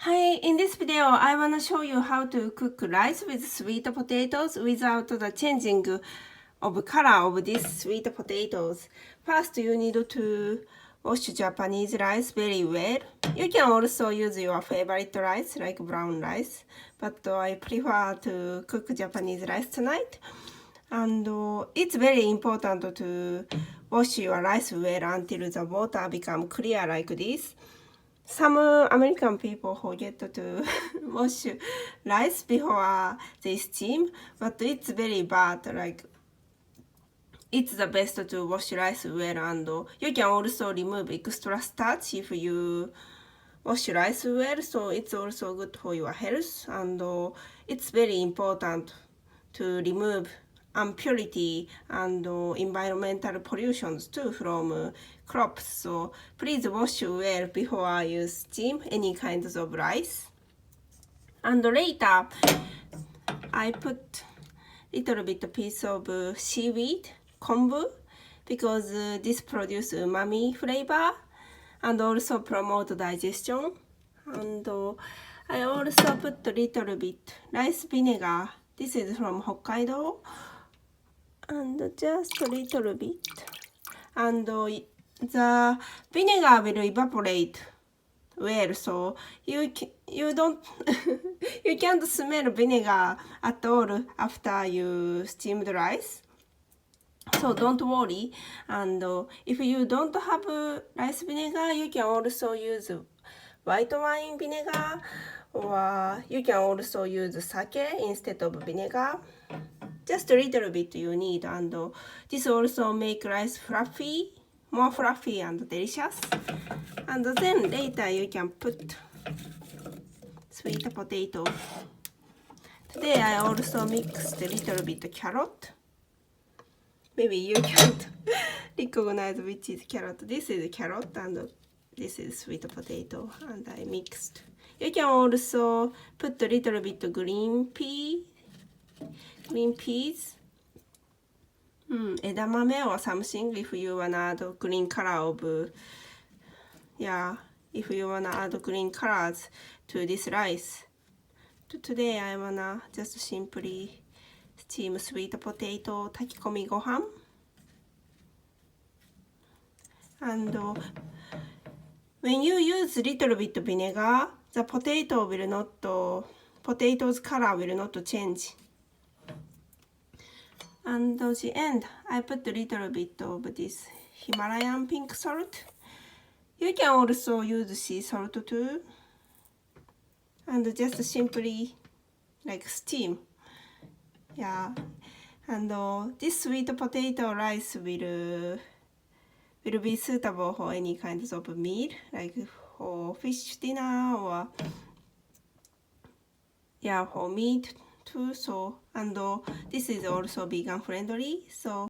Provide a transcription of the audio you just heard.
Hi, in this video, I want to show you how to cook rice with sweet potatoes without the changing of color of these sweet potatoes. First, you need to wash Japanese rice very well. You can also use your favorite rice like brown rice, but I prefer to cook Japanese rice tonight. And it's very important to wash your rice well until the water becomes clear like this. Some American people forget to wash rice before they steam, but it's very bad. Like, it's the best to wash rice well, and you can also remove extra starch if you wash rice well, so it's also good for your health, and it's very important to remove impurity and environmental pollutions too from crops. So please wash well before you steam any kinds of rice. And later, I put little bit piece of seaweed, kombu, because this produces umami flavor and also promote digestion. And I also put little bit rice vinegar. This is from Hokkaido. And just a little bit. And the vinegar will evaporate well, so you don't you can't smell vinegar at all after you steam the rice. So don't worry. And if you don't have rice vinegar, you can also use white wine vinegar, or you can also use sake instead of vinegar. Just a little bit you need, and this also make rice fluffy, more fluffy and delicious. And then later you can put sweet potato. Today I also mixed a little bit carrot. Maybe you can't recognize which is carrot. This is carrot and this is sweet potato, and I mixed. You can also put a little bit green peas, edamame or something if you wanna add green color of, if you wanna add green colors to this rice. Today I wanna just simply steam sweet potato takikomi gohan. And when you use little bit vinegar, the potato's color will not change. And at the end, I put a little bit of this Himalayan pink salt. You can also use sea salt too. And just simply like steam. Yeah. And this sweet potato rice will be suitable for any kinds of meal, like for fish dinner or for meat too. So, and this is also vegan friendly. So